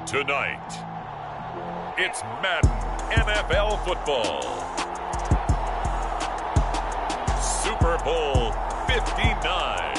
Tonight, it's Madden NFL football. Super Bowl 59.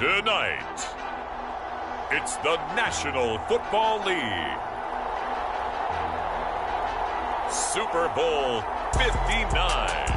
Tonight, it's the National Football League. Super Bowl 59.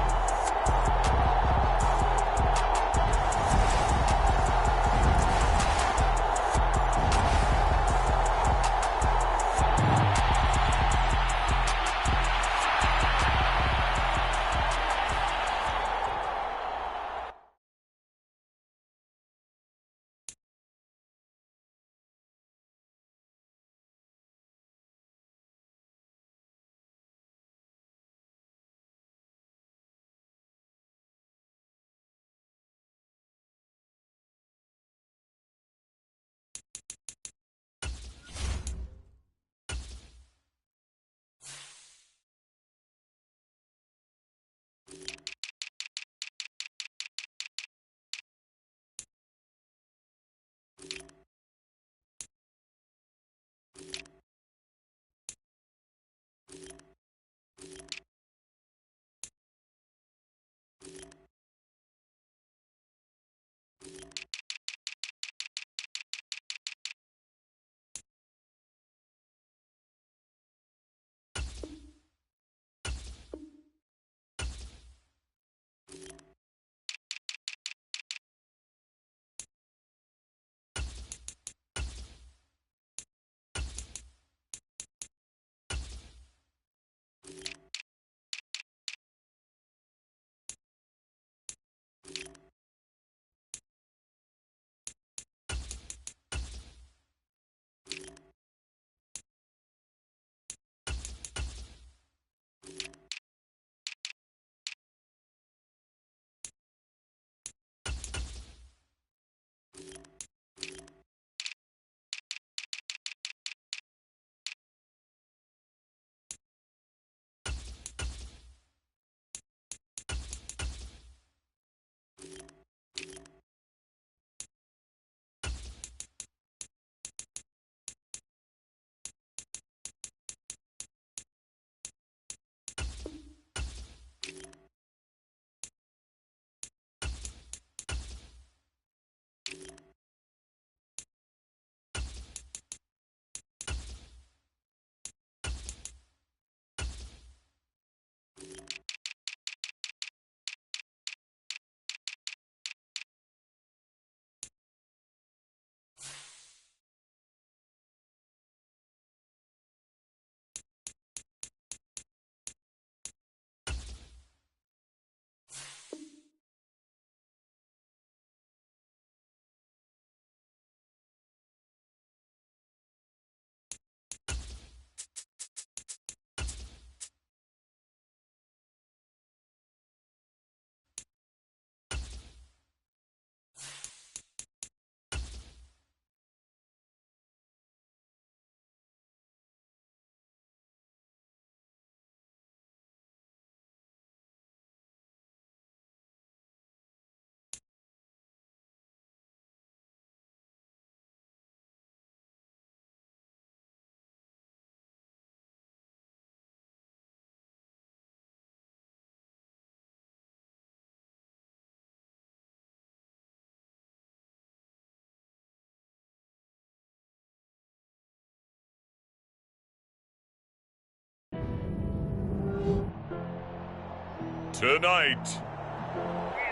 Tonight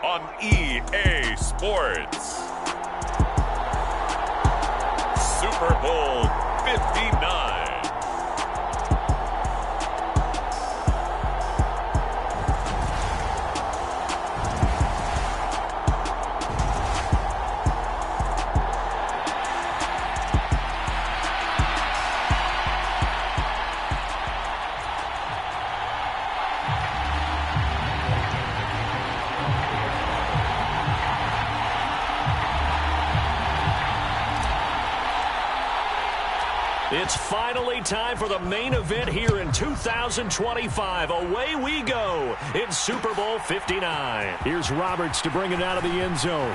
on EA Sports, Super Bowl 59. It's finally time for the main event here in 2025. Away we go in Super Bowl 59. Here's Roberts to bring it out of the end zone.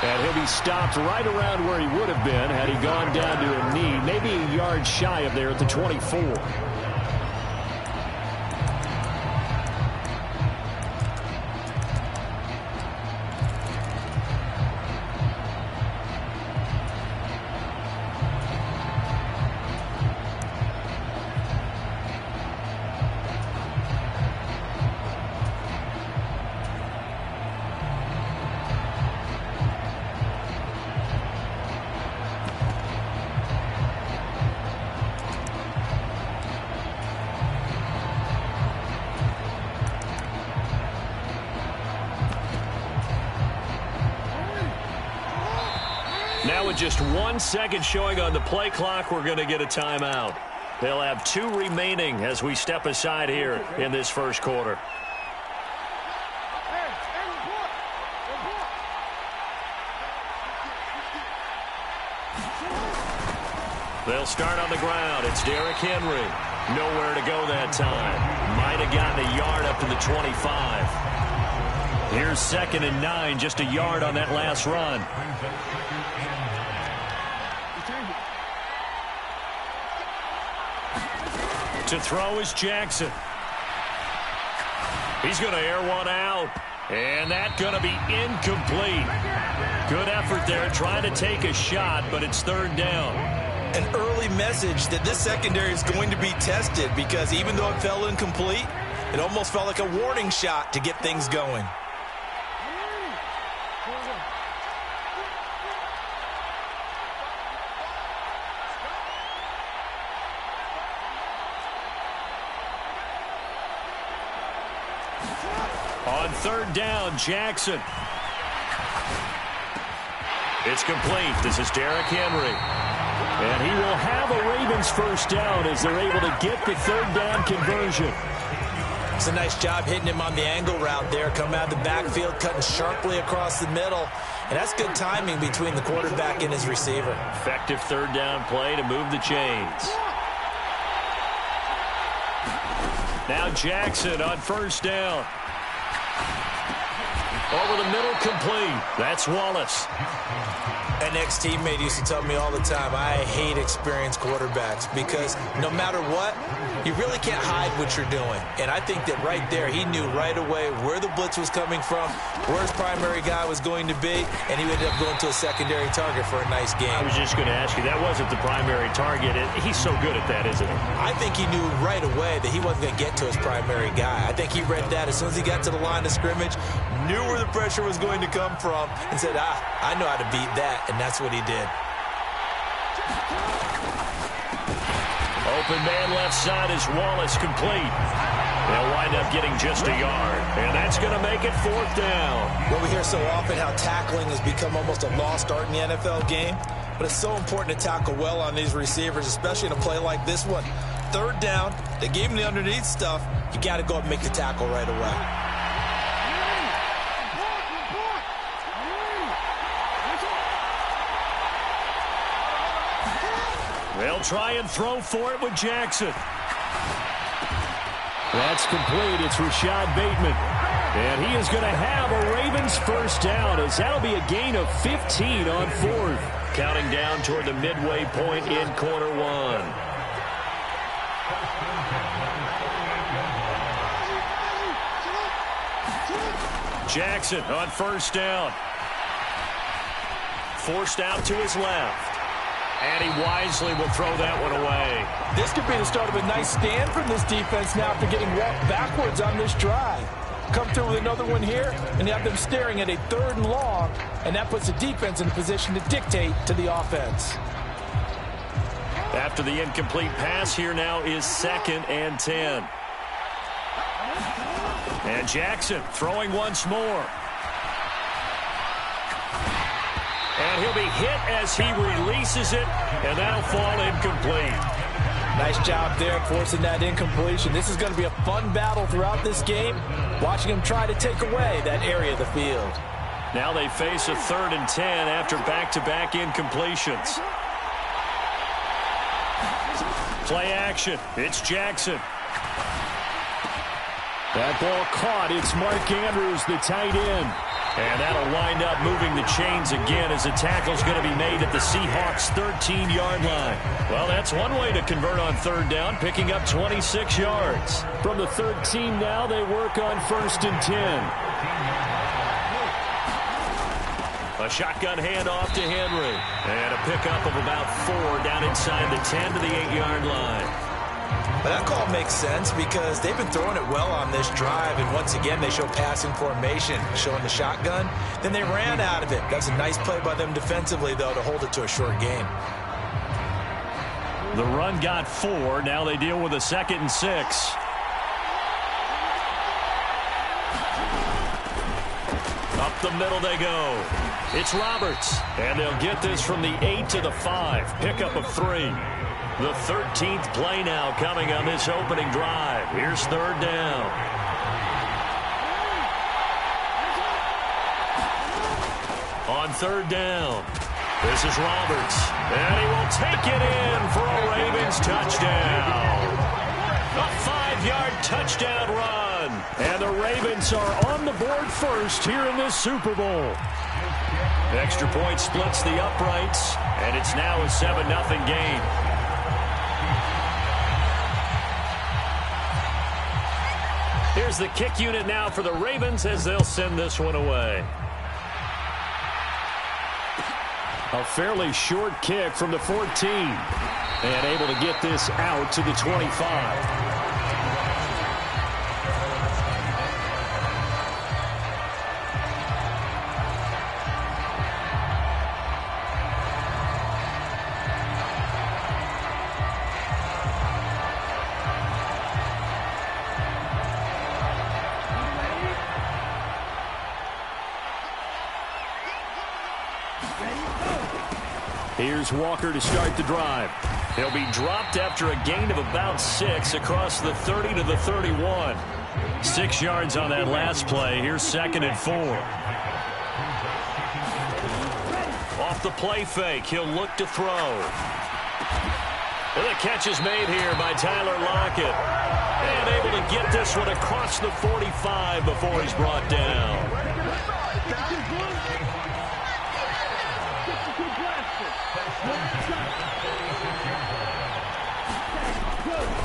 And he'll be stopped right around where he would have been had he gone down to a knee, maybe a yard shy of there at the 24. Now with just 1 second showing on the play clock, we're going to get a timeout. They'll have 2 remaining as we step aside here in this first quarter. They'll start on the ground. It's Derrick Henry. Nowhere to go that time. Might have gotten a yard up to the 25. Here's 2nd and 9, just a yard on that last run. To throw is Jackson. He's going to air one out. And that's going to be incomplete. Good effort there trying to take a shot, but it's 3rd down. An early message that this secondary is going to be tested because even though it fell incomplete, it almost felt like a warning shot to get things going. On 3rd down, Jackson. It's complete. This is Derrick Henry. And he will have a Ravens first down as they're able to get the 3rd down conversion. It's a nice job hitting him on the angle route there. Coming out of the backfield, cutting sharply across the middle. And that's good timing between the quarterback and his receiver. Effective 3rd down play to move the chains. Now Jackson on 1st down. Over the middle, complete. That's Wallace. An ex-teammate used to tell me all the time, I hate experienced quarterbacks because no matter what, you really can't hide what you're doing. And I think that right there, he knew right away where the blitz was coming from, where his primary guy was going to be, and he ended up going to a secondary target for a nice game. I was just going to ask you, that wasn't the primary target. He's so good at that, isn't he? I think he knew right away that he wasn't going to get to his primary guy. I think he read that as soon as he got to the line of scrimmage, knew where the pressure was going to come from, and said, I know how to beat that, and that's what he did. Open man left side is Wallace, complete. They'll wind up getting just a yard, and that's going to make it 4th down. Well, we hear so often how tackling has become almost a lost art in the NFL game, but it's so important to tackle well on these receivers, especially in a play like this one. 3rd down, they gave him the underneath stuff. You got to go up and make the tackle right away. They'll try and throw for it with Jackson. That's complete. It's Rashad Bateman. And he is going to have a Ravens first down as that'll be a gain of 15 on 4th. Counting down toward the midway point in quarter 1. Jackson on 1st down. Forced out to his left. And he wisely will throw that one away. This could be the start of a nice stand from this defense now after getting walked backwards on this drive. Come through with another one here, and you have them staring at a 3rd and long, and that puts the defense in a position to dictate to the offense. After the incomplete pass, here now is 2nd and 10. And Jackson throwing once more. And he'll be hit as he releases it, and that'll fall incomplete. Nice job there forcing that incompletion. This is going to be a fun battle throughout this game, watching him try to take away that area of the field. Now they face a 3rd and 10 after back-to-back incompletions. Play action. It's Jackson. That ball caught. It's Mark Andrews, the tight end. And that'll wind up moving the chains again as the tackle's going to be made at the Seahawks' 13-yard line. Well, that's one way to convert on 3rd down, picking up 26 yards. From the 13 now, they work on 1st and 10. A shotgun handoff to Henry. And a pickup of about 4 down inside the 10 to the 8-yard line. But that call makes sense because they've been throwing it well on this drive, and once again they show passing formation, showing the shotgun. Then they ran out of it. That's a nice play by them defensively, though, to hold it to a short game. The run got 4. Now they deal with a 2nd and 6. Up the middle they go. It's Roberts, and they'll get this from the 8 to the 5. Pickup of 3. The 13th play now coming on this opening drive. Here's 3rd down. On 3rd down, this is Roberts. And he will take it in for a Ravens touchdown. A 5-yard touchdown run. And the Ravens are on the board first here in this Super Bowl. Extra point splits the uprights, and it's now a 7-0 game. Here's the kick unit now for the Ravens as they'll send this one away. A fairly short kick from the 14. And able to get this out to the 25. Here's Walker to start the drive. He'll be dropped after a gain of about 6 across the 30 to the 31. 6 yards on that last play. Here's 2nd and 4. Off the play fake, he'll look to throw. And the catch is made here by Tyler Lockett. And able to get this one across the 45 before he's brought down.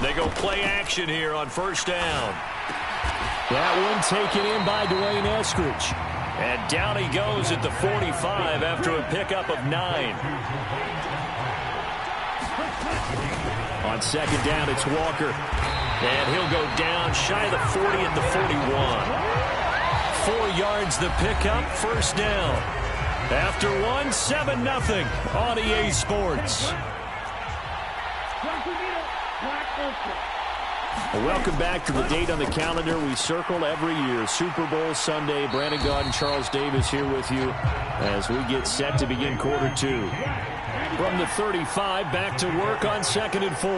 They go play action here on 1st down. That one taken in by Dwayne Eskridge. And down he goes at the 45 after a pickup of 9. On 2nd down, it's Walker. And he'll go down shy of the 40 at the 41. 4 yards the pickup, 1st down. After 7-0 on EA Sports. Well, welcome back to the date on the calendar we circle every year. Super Bowl Sunday. Brandon Gaudin, Charles Davis here with you as we get set to begin quarter 2. From the 35, back to work on 2nd and 4.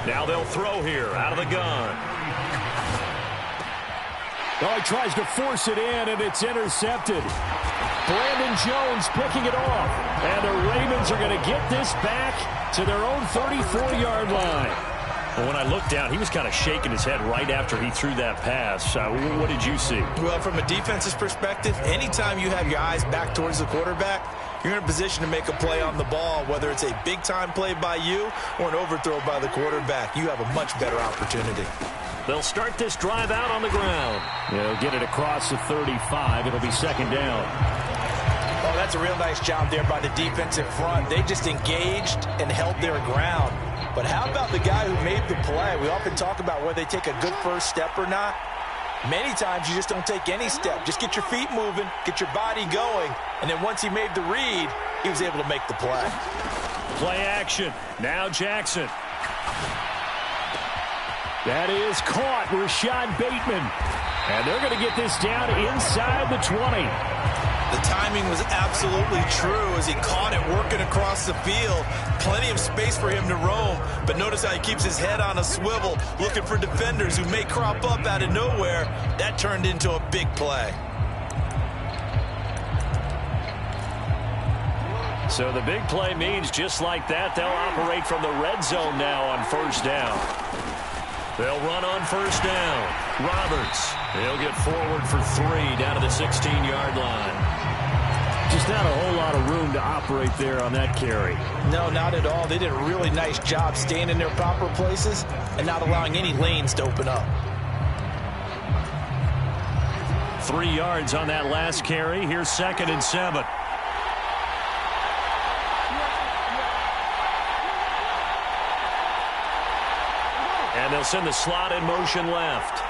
Now they'll throw here out of the gun. Oh, he tries to force it in, and it's intercepted. Brandon Jones picking it off. And the Ravens are going to get this back to their own 34-yard line. Well, when I looked down, he was kind of shaking his head right after he threw that pass. What did you see? Well, from a defense's perspective, anytime you have your eyes back towards the quarterback, you're in a position to make a play on the ball, whether it's a big-time play by you or an overthrow by the quarterback. You have a much better opportunity. They'll start this drive out on the ground. They'll get it across the 35. It'll be 2nd down. Oh, That's a real nice job there by the defensive front. They just engaged and held their ground. But how about the guy who made the play? We often talk about whether they take a good first step or not. Many times you just don't take any step. Just get your feet moving, get your body going, and then once he made the read, he was able to make the play. Play action. Now Jackson. That is caught. Rashad Bateman. And they're going to get this down inside the 20. The timing was absolutely true as he caught it working across the field. Plenty of space for him to roam. But notice how he keeps his head on a swivel, looking for defenders who may crop up out of nowhere. That turned into a big play. So the big play means just like that, they'll operate from the red zone now on first down. They'll run on first down. Roberts. He'll get forward for 3 down to the 16-yard line. Just not a whole lot of room to operate there on that carry. No, not at all. They did a really nice job staying in their proper places and not allowing any lanes to open up. 3 yards on that last carry. Here's 2nd and 7. And they'll send the slot in motion left.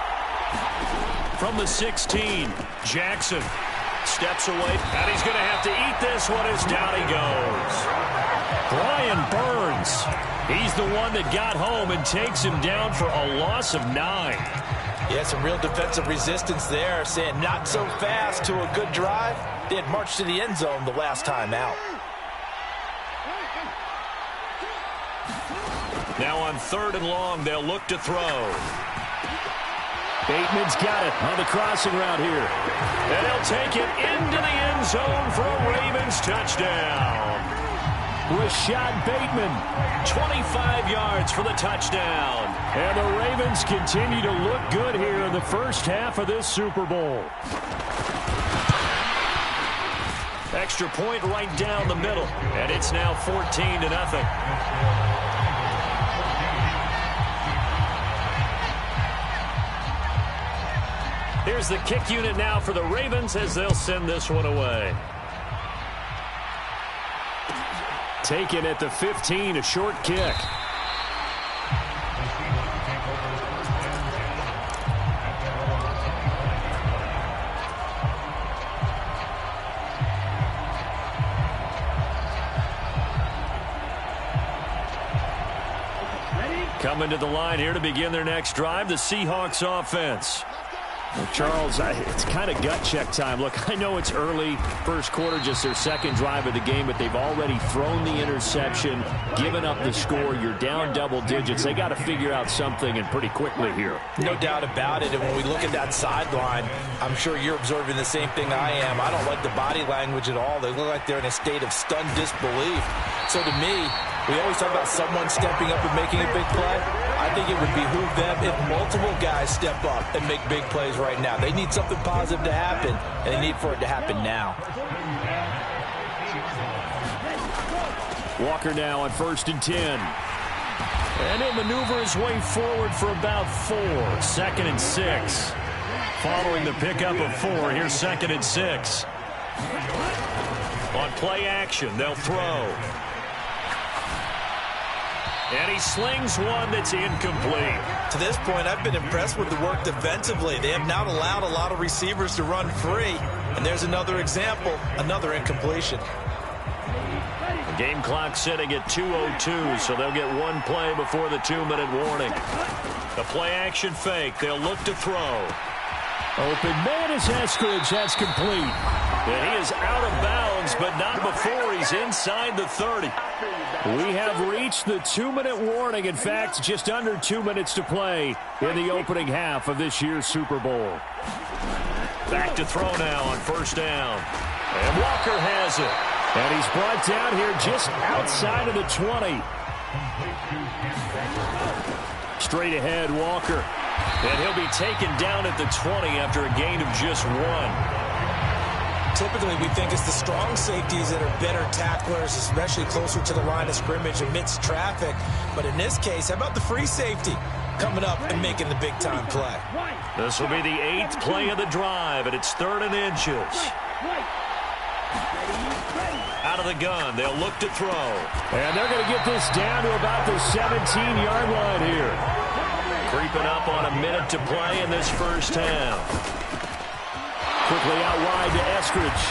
From the 16, Jackson steps away, and he's going to have to eat this one as down he goes. Brian Burns, he's the one that got home and takes him down for a loss of 9. Yeah, some real defensive resistance there, saying not so fast to a good drive. They had marched to the end zone the last time out. Now on 3rd and long, they'll look to throw. Bateman's got it on the crossing route here. And he'll take it into the end zone for a Ravens touchdown. Rashad Bateman, 25 yards for the touchdown. And the Ravens continue to look good here in the first half of this Super Bowl. Extra point right down the middle. And it's now 14-0. Here's the kick unit now for the Ravens as they'll send this one away. Taken at the 15, a short kick. Coming to the line here to begin their next drive, the Seahawks offense. Well, Charles, it's kind of gut check time. Look, I know it's early, first quarter, just their second drive of the game, but they've already thrown the interception, given up the score. You're down double digits. They got to figure out something, and pretty quickly here. No doubt about it, and when we look at that sideline, I'm sure you're observing the same thing I am. I don't like the body language at all. They look like they're in a state of stunned disbelief. So to me, we always talk about someone stepping up and making a big play. I think it would behoove them if multiple guys step up and make big plays right now. They need something positive to happen, and they need for it to happen now. Walker now on 1st and 10. And he'll maneuver his way forward for about 4. 2nd and 6. Following the pickup of 4, here's 2nd and 6. On play action, they'll throw. And he slings one that's incomplete. To this point, I've been impressed with the work defensively. They have not allowed a lot of receivers to run free. And there's another example, another incompletion. The game clock sitting at 2:02, so they'll get one play before the 2-minute warning. The play action fake. They'll look to throw. Open man is Eskridge. That's complete. And he is out of bounds, but not before he's inside the 30. We have reached the 2-minute warning. In fact, just under 2 minutes to play in the opening half of this year's Super Bowl. Back to throw now on 1st down. And Walker has it. And he's brought down here just outside of the 20. Straight ahead, Walker. And he'll be taken down at the 20 after a gain of just 1. Typically, we think it's the strong safeties that are better tacklers, especially closer to the line of scrimmage amidst traffic. But in this case, how about the free safety coming up and making the big-time play? This will be the 8th play of the drive, and it's 3rd and inches. Out of the gun, they'll look to throw. And they're going to get this down to about the 17-yard line here. Creeping up on a minute to play in this first half. Quickly out wide to Eskridge.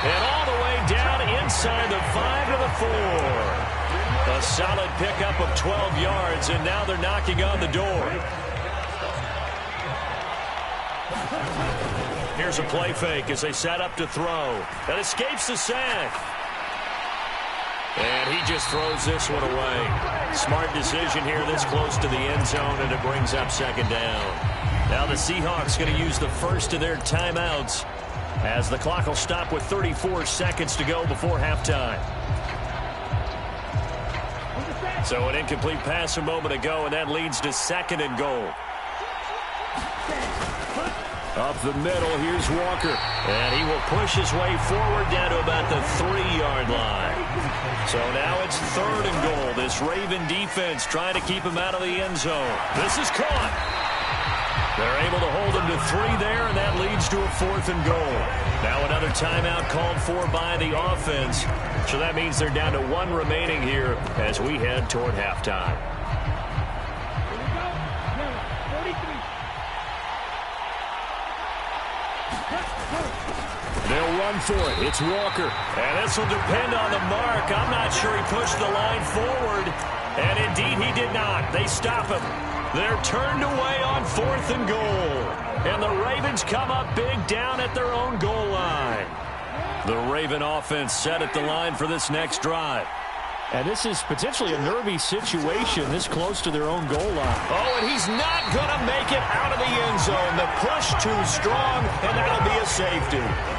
And all the way down inside the 5 to the 4. A solid pickup of 12 yards, and now they're knocking on the door. Here's a play fake as they set up to throw. That escapes the sack. And he just throws this one away. Smart decision here this close to the end zone, and it brings up second down. Now the Seahawks going to use the first of their timeouts as the clock will stop with 34 seconds to go before halftime. So an incomplete pass a moment ago, and that leads to second and goal. Up the middle, here's Walker. And he will push his way forward down to about the 3-yard line. So now it's third and goal. This Raven defense trying to keep him out of the end zone. This is caught. They're able to hold him to 3 there, and that leads to a 4th and goal. Now another timeout called for by the offense. So that means they're down to 1 remaining here as we head toward halftime. They'll run for it. It's Walker. And this will depend on the mark. I'm not sure he pushed the line forward. And indeed he did not. They stop him. They're turned away on 4th and goal. And the Ravens come up big down at their own goal line. The Raven offense set at the line for this next drive. And this is potentially a nervy situation this close to their own goal line. Oh, and he's not going to make it out of the end zone. The push too strong, and that'll be a safety.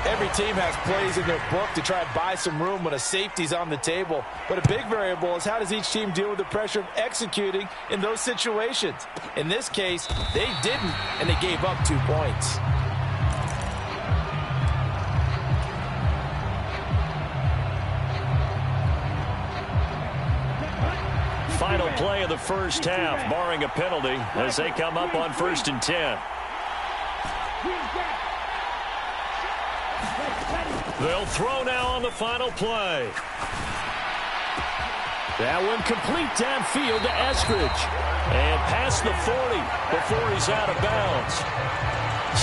Every team has plays in their book to try and buy some room when a safety's on the table. But a big variable is how does each team deal with the pressure of executing in those situations. In this case, they didn't, and they gave up 2 points. Final play of the first half, barring a penalty, as they come up on 1st and 10. They'll throw now on the final play. That one complete downfield to Eskridge. And past the 40 before he's out of bounds.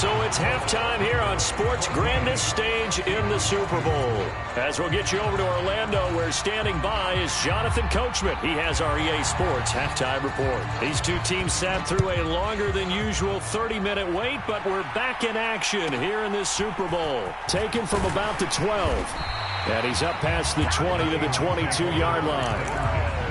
So it's halftime here on sports' grandest stage in the Super Bowl. As we'll get you over to Orlando, where standing by is Jonathan Coachman. He has our EA Sports halftime report. These two teams sat through a longer than usual 30-minute wait, but we're back in action here in this Super Bowl. Taken from about the 12. And he's up past the 20 to the 22-yard line.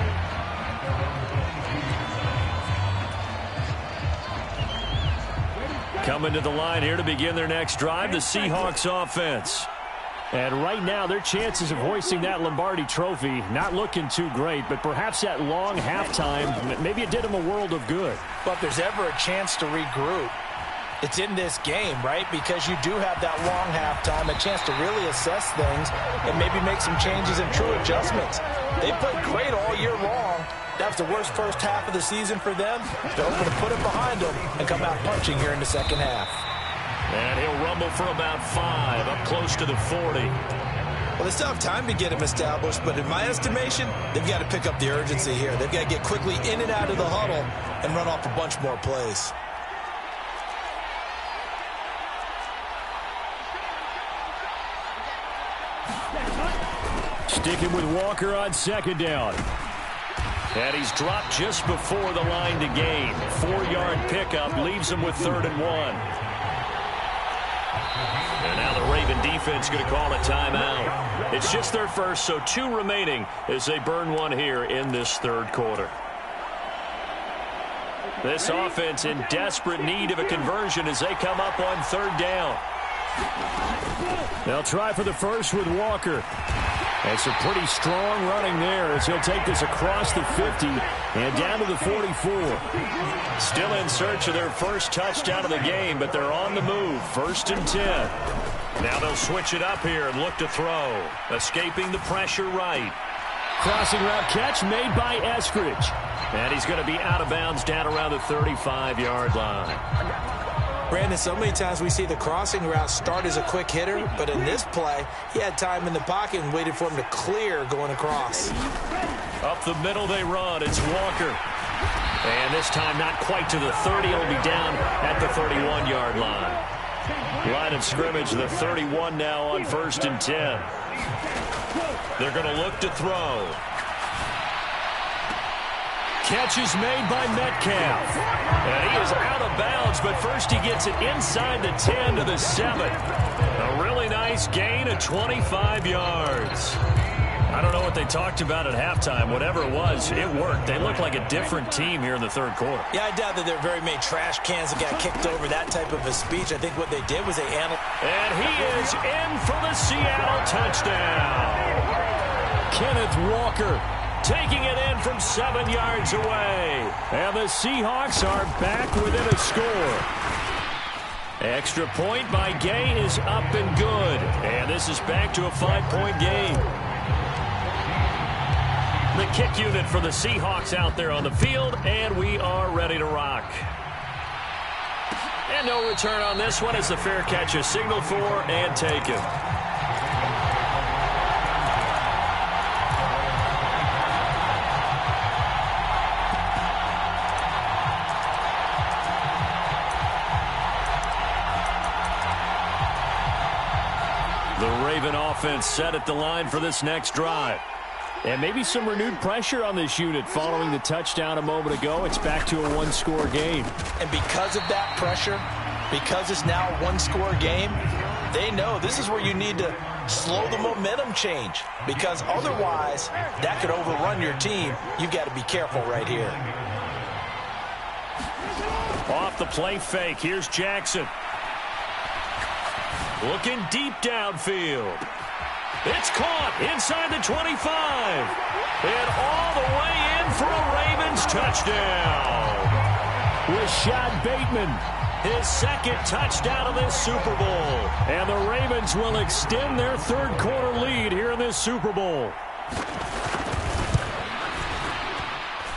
Coming to the line here to begin their next drive, the Seahawks offense. And right now, their chances of hoisting that Lombardi trophy not looking too great, but perhaps that long halftime, maybe it did them a world of good. But if there's ever a chance to regroup, it's in this game, right? Because you do have that long halftime, a chance to really assess things and maybe make some changes and true adjustments. They played great all year long. That was the worst first half of the season for them. They're hoping to put it behind them and come out punching here in the second half. And he'll rumble for about 5, up close to the 40. Well, they still have time to get him established, but in my estimation, they've got to pick up the urgency here. They've got to get quickly in and out of the huddle and run off a bunch more plays. Sticking with Walker on second down. And he's dropped just before the line to gain. 4-yard pickup leaves him with 3rd and 1. And now the Raven defense going to call a timeout. It's just their first, so 2 remaining as they burn one here in this third quarter. This offense in desperate need of a conversion as they come up on 3rd down. They'll try for the first with Walker. And some pretty strong running there as he'll take this across the 50 and down to the 44. Still in search of their first touchdown of the game, but they're on the move. 1st and 10. Now they'll switch it up here and look to throw. Escaping the pressure right. Crossing route catch made by Eskridge. And he's going to be out of bounds down around the 35-yard line. Brandon, so many times we see the crossing route start as a quick hitter, but in this play, he had time in the pocket and waited for him to clear going across. Up the middle they run. It's Walker. And this time not quite to the 30. It'll be down at the 31-yard line. Line of scrimmage, the 31 now on 1st and 10. They're going to look to throw. Catch is made by Metcalf. And he is out of bounds, but first he gets it inside the 10 to the 7. A really nice gain of 25 yards. I don't know what they talked about at halftime. Whatever it was, it worked. They look like a different team here in the third quarter. Yeah, I doubt that there are very many trash cans that got kicked over, that type of a speech. I think what they did was they analyzed. And he is in for the Seattle touchdown. Kenneth Walker taking it in from 7 yards away. And the Seahawks are back within a score. Extra point by Gay is up and good. And this is back to a 5-point game. The kick unit for the Seahawks out there on the field, and we are ready to rock. And no return on this one as the fair catch is signaled for and taken. The Raven offense set at the line for this next drive. And maybe some renewed pressure on this unit following the touchdown a moment ago. It's back to a one-score game. And because of that pressure, because it's now a one-score game, they know this is where you need to slow the momentum change. Because otherwise, that could overrun your team. You've got to be careful right here. Off the play fake, here's Jackson. Looking deep downfield. It's caught inside the 25. And all the way in for a Ravens touchdown. Rashad Bateman, his second touchdown of this Super Bowl. And the Ravens will extend their third quarter lead here in this Super Bowl.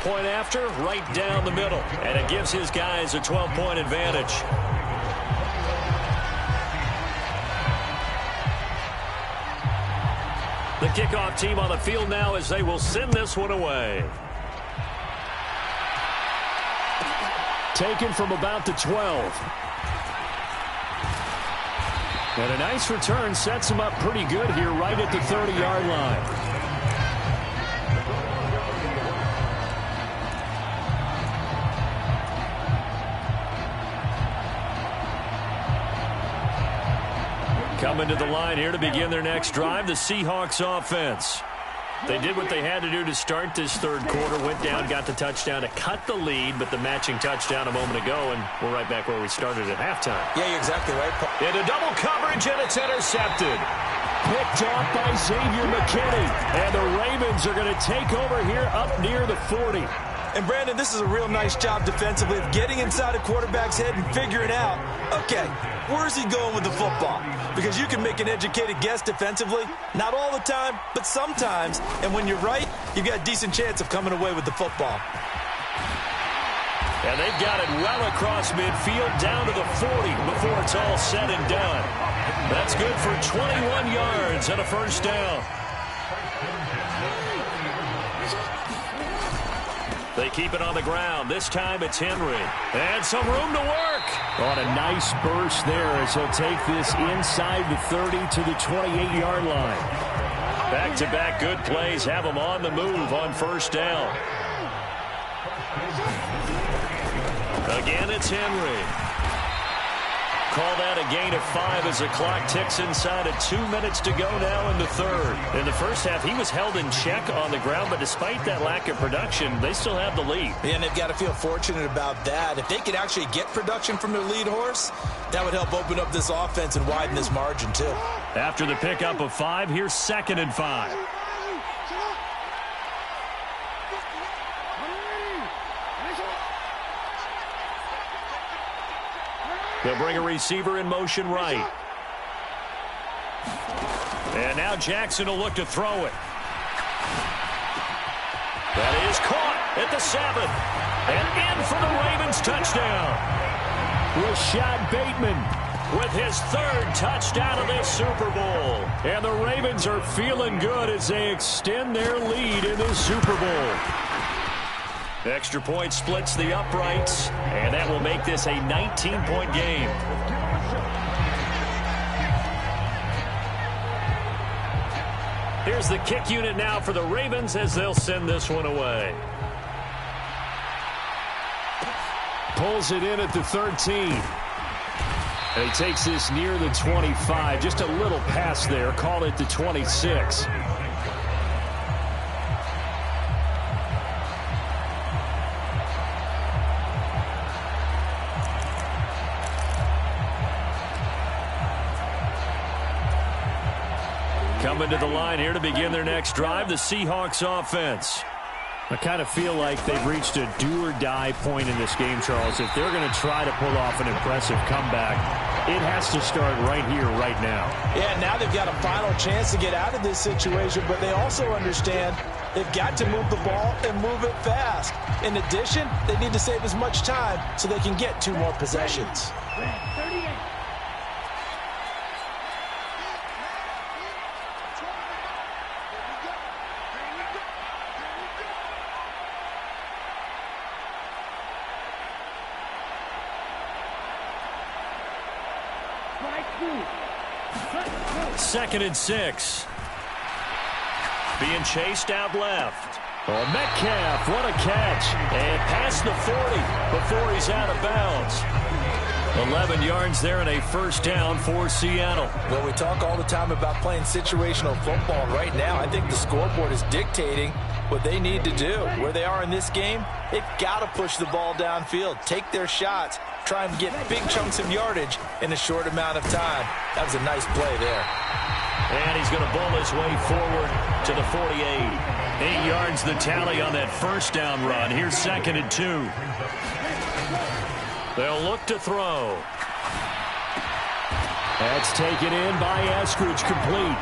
Point after, right down the middle. And it gives his guys a 12-point advantage. The kickoff team on the field now as they will send this one away. Taken from about the 12. And a nice return sets him up pretty good here right at the 30-yard line. Coming to the line here to begin their next drive, the Seahawks offense. They did what they had to do to start this third quarter, went down, got the touchdown to cut the lead, but the matching touchdown a moment ago, and we're right back where we started at halftime. Yeah, you're exactly right. Into double coverage, and it's intercepted. Picked off by Xavier McKinney, and the Ravens are going to take over here up near the 40. And, Brandon, this is a real nice job defensively of getting inside a quarterback's head and figuring out, okay, where's he going with the football? Because you can make an educated guess defensively, not all the time, but sometimes. And when you're right, you've got a decent chance of coming away with the football. And they've got it well across midfield down to the 40 before it's all said and done. That's good for 21 yards and a first down. They keep it on the ground. This time it's Henry. And some room to work. On a nice burst there as he'll take this inside the 30 to the 28-yard line. Back-to-back good plays have him on the move on first down. Again, it's Henry. Call that a gain of 5 as the clock ticks inside of 2 minutes to go now in the third. In the first half, he was held in check on the ground, but despite that lack of production, they still have the lead. Yeah, and they've got to feel fortunate about that. If they could actually get production from their lead horse, that would help open up this offense and widen this margin, too. After the pickup of 5, here's 2nd and 5. They'll bring a receiver in motion right. And now Jackson will look to throw it. That is caught at the 7. And in for the Ravens touchdown. Rashad Bateman with his third touchdown of this Super Bowl. And the Ravens are feeling good as they extend their lead in this Super Bowl. Extra point splits the uprights, and that will make this a 19-point game. Here's the kick unit now for the Ravens as they'll send this one away. Pulls it in at the 13. And he takes this near the 25. Just a little pass there. Call it the 26. Coming to the line here to begin their next drive, the Seahawks offense. I kind of feel like they've reached a do-or-die point in this game, Charles. If they're going to try to pull off an impressive comeback, it has to start right here, right now. Yeah, now they've got a final chance to get out of this situation, but they also understand they've got to move the ball and move it fast. In addition, they need to save as much time so they can get 2 more possessions. Second and 6. Being chased out left. Oh, Metcalf, what a catch. And past the 40 before he's out of bounds. 11 yards there and a first down for Seattle. Well, we talk all the time about playing situational football. Right now, I think the scoreboard is dictating what they need to do. Where they are in this game, they've got to push the ball downfield, take their shots, try and get big chunks of yardage in a short amount of time. That was a nice play there. And he's going to bowl his way forward to the 48. 8 yards the tally on that first down run. Here's second and 2. They'll look to throw. That's taken in by Eskridge, complete.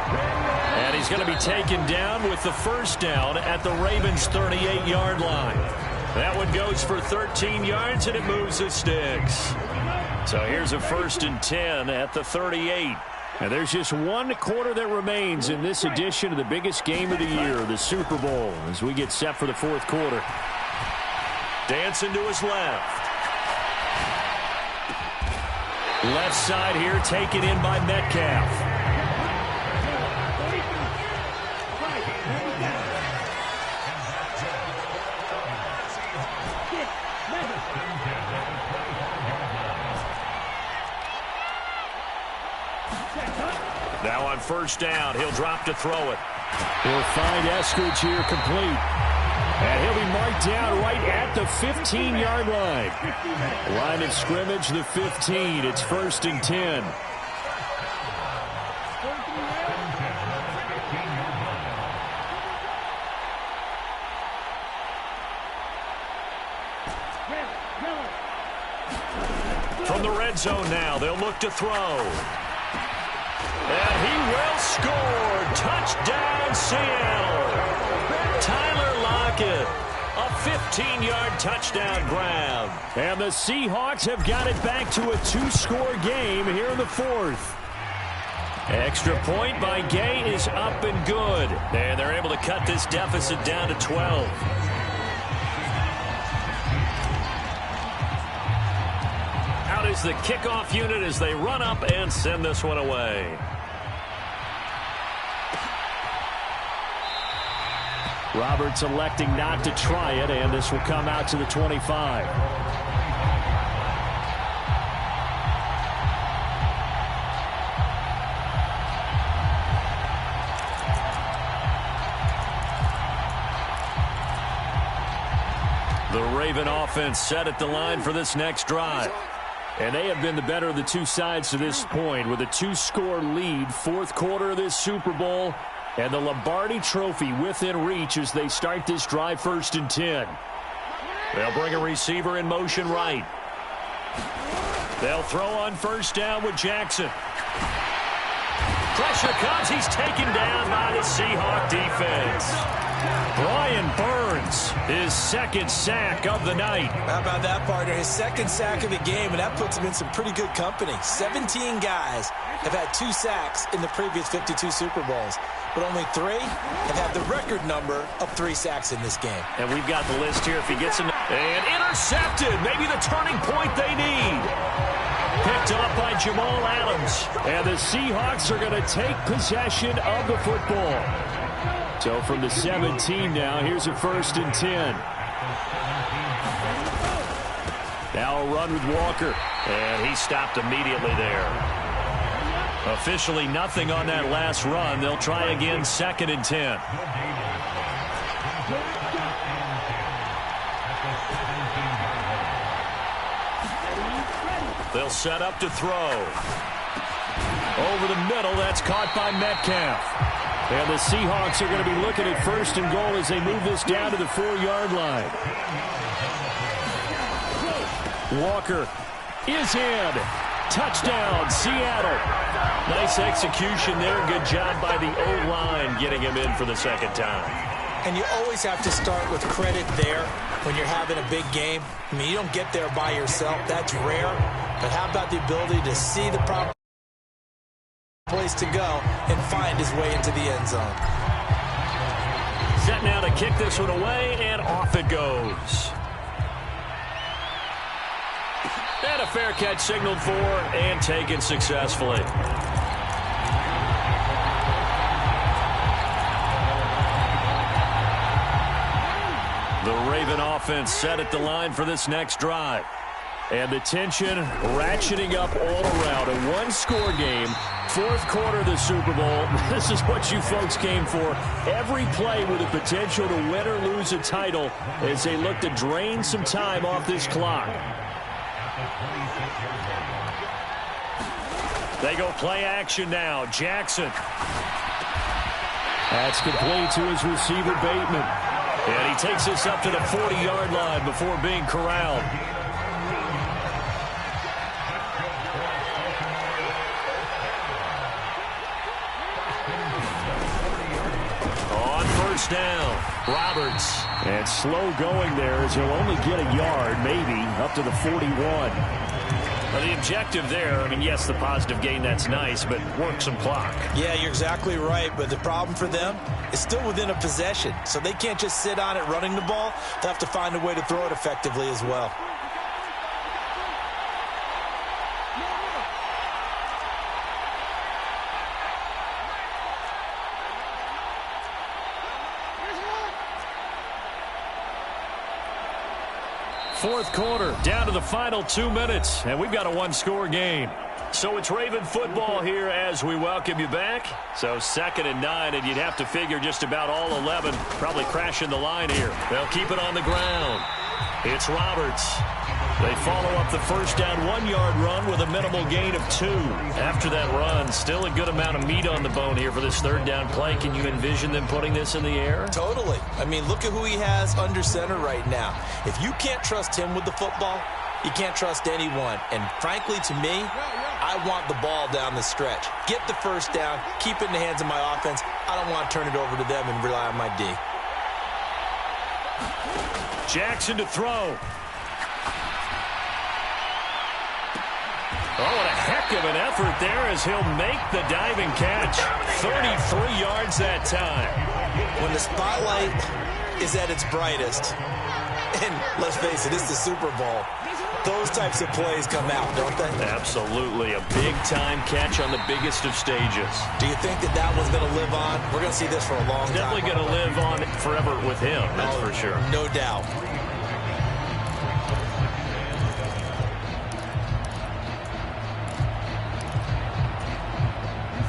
And he's going to be taken down with the first down at the Ravens' 38-yard line. That one goes for 13 yards, and it moves the sticks. So here's a first and 10 at the 38. And there's just one quarter that remains in this edition of the biggest game of the year, the Super Bowl, as we get set for the fourth quarter. Dancing to his left. Left side here, taken in by Metcalf. Now on first down, he'll drop to throw it. He'll find Eskridge here complete. And he'll be marked down right at the 15-yard line. Line of scrimmage, the 15. It's first and 10. From the red zone now, they'll look to throw. And he will score. Touchdown, Seattle. Tyler Lockett, a 15-yard touchdown grab. And the Seahawks have got it back to a 2-score game here in the fourth. Extra point by Gay is up and good. And they're able to cut this deficit down to 12. Out is the kickoff unit as they run up and send this one away. Roberts electing not to try it, and this will come out to the 25. The Raven offense set at the line for this next drive. And they have been the better of the two sides to this point with a 2-score lead, fourth quarter of this Super Bowl. And the Lombardi Trophy within reach as they start this drive first and 10. They'll bring a receiver in motion right. They'll throw on first down with Jackson. Pressure comes. He's taken down by the Seahawk defense. Brian Burns Barnes, his second sack of the night. How about that, partner? His second sack of the game, and that puts him in some pretty good company. 17 guys have had 2 sacks in the previous 52 Super Bowls, but only 3 have had the record number of 3 sacks in this game. And we've got the list here if he gets him. And intercepted. Maybe the turning point they need. Picked up by Jamal Adams. And the Seahawks are going to take possession of the football. So from the 17 now, here's a 1st and 10. Now a run with Walker. And he stopped immediately there. Officially nothing on that last run. They'll try again, 2nd and 10. They'll set up to throw. Over the middle, that's caught by Metcalf. And the Seahawks are going to be looking at 1st and goal as they move this down to the 4-yard line. Walker is in. Touchdown, Seattle. Nice execution there. Good job by the O-line getting him in for the 2nd time. And you always have to start with credit there when you're having a big game. I mean, you don't get there by yourself. That's rare. But how about the ability to see the proper place to go and find his way into the end zone? Set now to kick this one away, and off it goes. And a fair catch signaled for and taken successfully. The Raven offense set at the line for this next drive. And the tension ratcheting up all around. A 1-score game, 4th quarter of the Super Bowl. This is what you folks came for. Every play with the potential to win or lose a title as they look to drain some time off this clock. They go play action now. Jackson. That's complete to his receiver, Bateman. And he takes this up to the 40-yard line before being corralled. On 1st down, Roberts. And slow going there as he'll only get a yard, maybe, up to the 41. Well, the objective there, I mean, yes, the positive gain, that's nice, but work some clock. Yeah, you're exactly right, but the problem for them is still within a possession, so they can't just sit on it running the ball. They'll have to find a way to throw it effectively as well. Fourth quarter, down to the final 2 minutes, and we've got a 1-score game. So it's Raven football here as we welcome you back. So 2nd and 9, and you'd have to figure just about all 11 probably crashing the line here. They'll keep it on the ground. It's Roberts. They follow up the 1st down 1-yard run with a minimal gain of 2. After that run, still a good amount of meat on the bone here for this 3rd down play. Can you envision them putting this in the air? Totally. I mean, look at who he has under center right now. If you can't trust him with the football, you can't trust anyone. And frankly, to me, I want the ball down the stretch. Get the 1st down, keep it in the hands of my offense. I don't want to turn it over to them and rely on my D. Jackson to throw. Oh, what a heck of an effort there as he'll make the diving catch. 33 yards that time. When the spotlight is at its brightest, and let's face it, it's the Super Bowl, those types of plays come out, don't they? Absolutely. A big-time catch on the biggest of stages. Do you think that that one's going to live on? We're going to see this for a long time. Definitely going to live on forever with him, that's for sure. No doubt.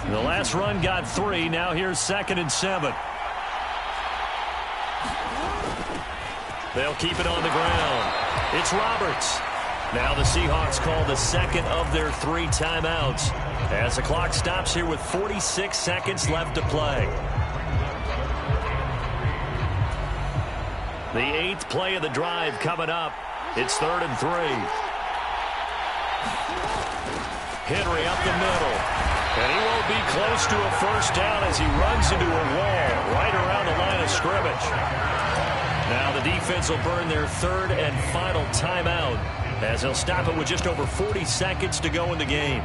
The last run got 3. Now here's 2nd and 7. They'll keep it on the ground. It's Roberts. Now the Seahawks call the 2nd of their 3 timeouts as the clock stops here with 46 seconds left to play. The 8th play of the drive coming up. It's 3rd and 3. Henry up the middle. And he won't be close to a 1st down as he runs into a wall right around the line of scrimmage. Now the defense will burn their third and final timeout as they'll stop it with just over 40 seconds to go in the game.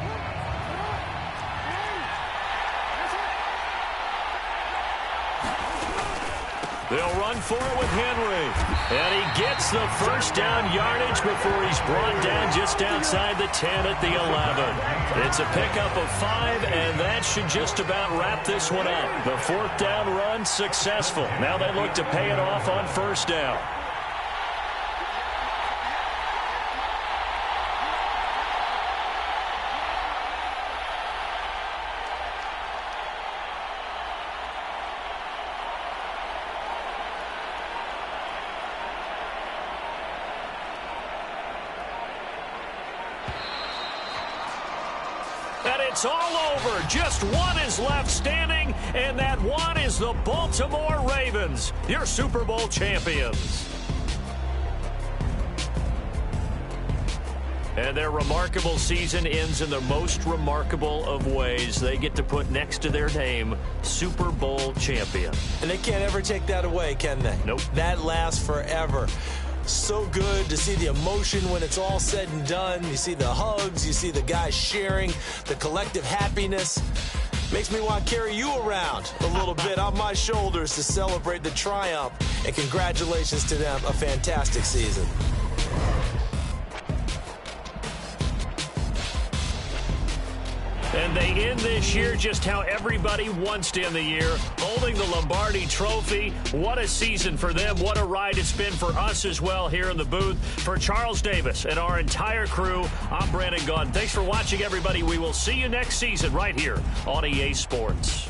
They'll run for it with Henry. And he gets the first down yardage before he's brought down just outside the 10 at the 11. It's a pickup of 5, and that should just about wrap this one up. The fourth down run successful. Now they look to pay it off on first down. It's all over. Just one is left standing, and that one is the Baltimore Ravens, your Super Bowl champions. And their remarkable season ends in the most remarkable of ways. They get to put next to their name, Super Bowl champion. And they can't ever take that away, can they? Nope. That lasts forever. So good to see the emotion when it's all said and done. You see the hugs, you see the guys sharing, the collective happiness. Makes me want to carry you around a little bit on my shoulders to celebrate the triumph. And congratulations to them, a fantastic season. And they end this year just how everybody wants to end the year, holding the Lombardi Trophy. What a season for them. What a ride it's been for us as well here in the booth. For Charles Davis and our entire crew, I'm Brandon Gaudin. Thanks for watching, everybody. We will see you next season right here on EA Sports.